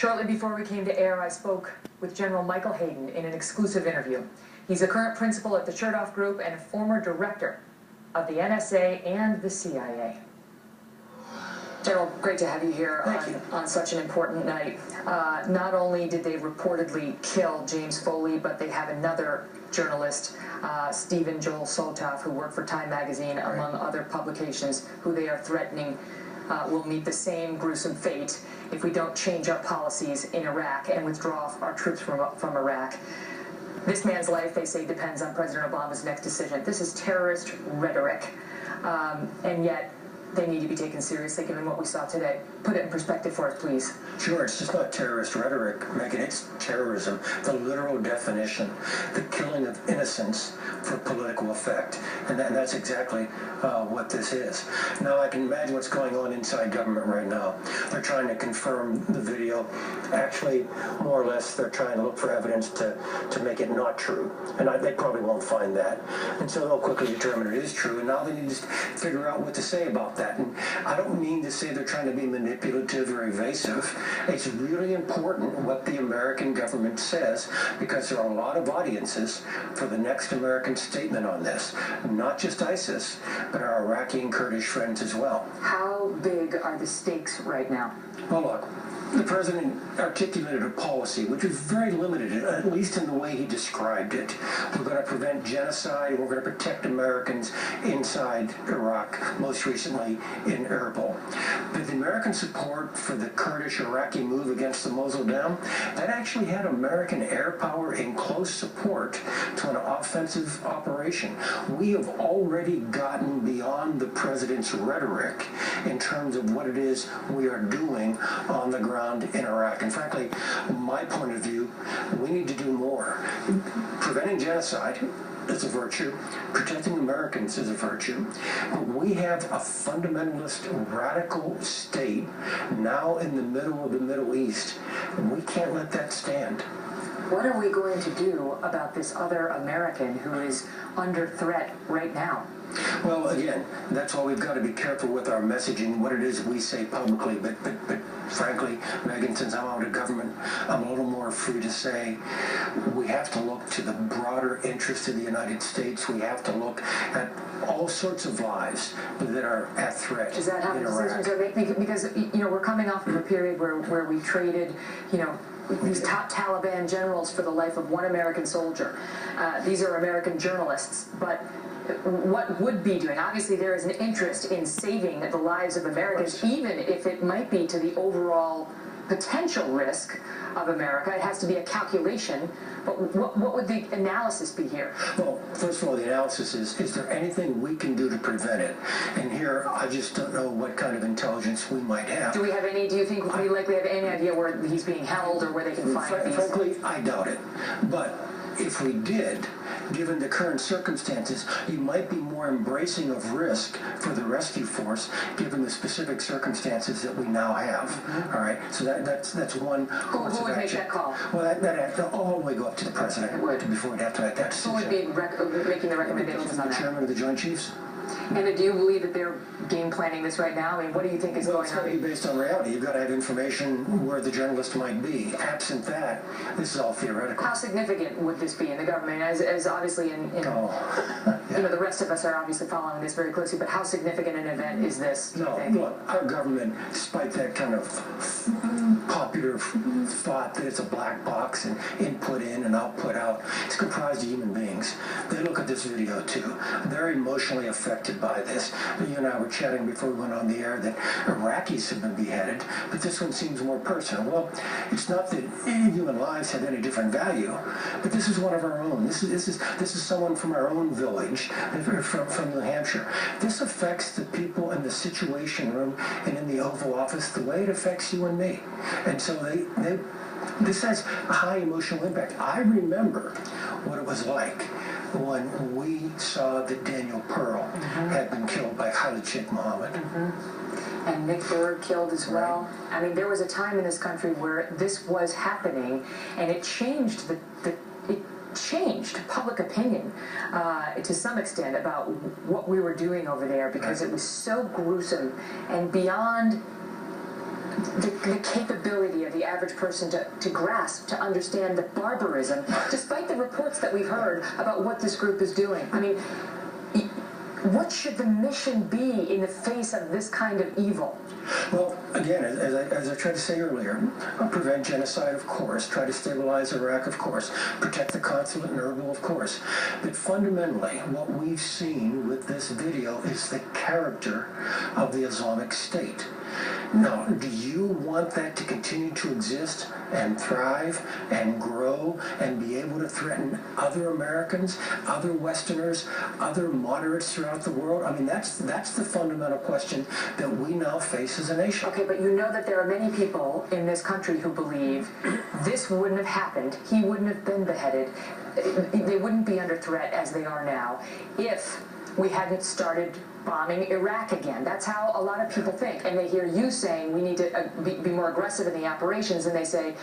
Shortly before we came to air, I spoke with General Michael Hayden in an exclusive interview. He's a current principal at the Chertoff Group and a former director of the NSA and the CIA. General, great to have you here on such an important night. Not only did they reportedly kill James Foley, but they have another journalist, Stephen Joel Soltaf, who worked for Time magazine, among other publications, who they are threatening will meet the same gruesome fate if we don't change our policies in Iraq and withdraw our troops from Iraq. This man's life, they say, depends on President Obama's next decision. This is terrorist rhetoric, and yet they need to be taken seriously given what we saw today. Put it in perspective for us, please. Sure, it's just not terrorist rhetoric, Megan. It's terrorism. The literal definition, the killing of innocents for political effect. And that's exactly what this is. Now, I can imagine what's going on inside government right now. They're trying to confirm the video. Actually, more or less, they're trying to look for evidence to make it not true. And they probably won't find that. And so they'll quickly determine it is true. And now they need to figure out what to say about that. And I don't mean to say they're trying to be manipulative or evasive. It's really important what the American government says, because there are a lot of audiences for the next American statement on this. Not just ISIS, but our Iraqi and Kurdish friends as well. How big are the stakes right now? Well, look, the president articulated a policy which was very limited, at least in the way he described it. We're going to prevent genocide. We're going to protect Americans inside Iraq, most recently in Erbil. But the American support for the Kurdish Iraqi move against the Mosul Dam, that actually had American air power in close support to an offensive operation. We have already gotten beyond the president's rhetoric in terms of what it is we are doing on the ground in Iraq. And frankly, my point of view, we need to do more. Preventing genocide is a virtue. Protecting Americans is a virtue. But we have a fundamentalist, radical state now in the middle of the Middle East, and we can't let that stand. What are we going to do about this other American who is under threat right now? Well, again, that's why we've got to be careful with our messaging, what it is we say publicly. But frankly, Megan, since I'm out of government, I'm a little more free to say we have to look to the broader interest of the United States. We have to look at all sorts of lives that are at threat. Is that how the decisions are made? Because, we're coming off of a period where we traded, these top Taliban generals for the life of one American soldier. These are American journalists, but what would be doing? Obviously, there is an interest in saving the lives of Americans, even if it might be to the overall potential risk of America. It has to be a calculation. But what would the analysis be here? Well, first of all, the analysis is there anything we can do to prevent it? And here, I just don't know what kind of intelligence we might have. Do we have any, do you think we likely have any idea where he's being held or where they can find these? Frankly, I doubt it. But if we did, given the current circumstances, you might be more embracing of risk for the rescue force, given the specific circumstances that we now have. Mm-hmm. All right, so that's one course Who would of action. Make that call? Well, that has to all the way go up to the president before we'd have to make that decision. Who would be making the recommendations on that? The chairman of the Joint Chiefs. And do you believe that they're game planning this right now? I mean, what do you think is going on? It's got to be based on reality. You've got to have information where the journalist might be. Absent that, this is all theoretical. How significant would this be in the government? As obviously the rest of us are obviously following this very closely, but how significant an event is this, do you think? Look, our government, despite that kind of popular thought that it's a black box and input in and output out, it's comprised of human beings. They look at this video too. They're emotionally affected by this. You and I were chatting before we went on the air that Iraqis have been beheaded, but this one seems more personal. Well, it's not that human lives have any different value, but this is one of our own. This is someone from our own village, from New Hampshire. This affects the people in the Situation Room and in the Oval Office the way it affects you and me. And so this has a high emotional impact. I remember what it was like when we saw that Daniel Pearl had been killed by Khalid Sheikh Mohammed. And Nick Berg killed as well. Right. I mean, there was a time in this country where this was happening, and it changed it changed public opinion to some extent about what we were doing over there, because it was so gruesome and beyond the capability of the average average person to grasp, to understand the barbarism, despite the reports that we've heard about what this group is doing. I mean, what should the mission be in the face of this kind of evil? Well, again, as I tried to say earlier, prevent genocide, of course, try to stabilize Iraq, of course, protect the consulate in Erbil, of course. But fundamentally, what we've seen with this video is the character of the Islamic State. Now, do you want that to continue to exist and thrive and grow and be able to threaten other Americans, other Westerners, other moderates throughout the world? I mean, that's the fundamental question that we now face as a nation. Okay, but you know that there are many people in this country who believe this wouldn't have happened. He wouldn't have been beheaded. They wouldn't be under threat as they are now if we hadn't started bombing Iraq again. That's how a lot of people think. And they hear you saying we need to be more aggressive in the operations, and they say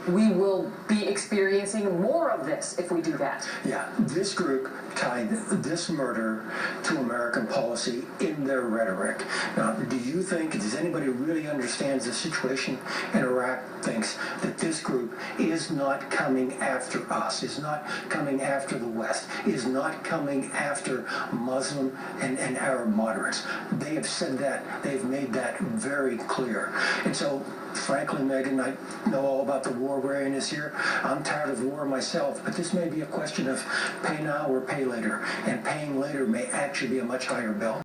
we will be experiencing more of this if we do that. Yeah, this group tied this murder to American policy in their rhetoric. Now, do you think, does anybody who really understands the situation in Iraq thinks that this group is not coming after us, is not coming after the West, is not coming after Muslim and Arab moderates? They have said that. They've made that very clear. And so, frankly, Megan, I know all about the war weariness here. I'm tired of war myself, but this may be a question of pay now or pay later. And paying later may actually be a much higher bill.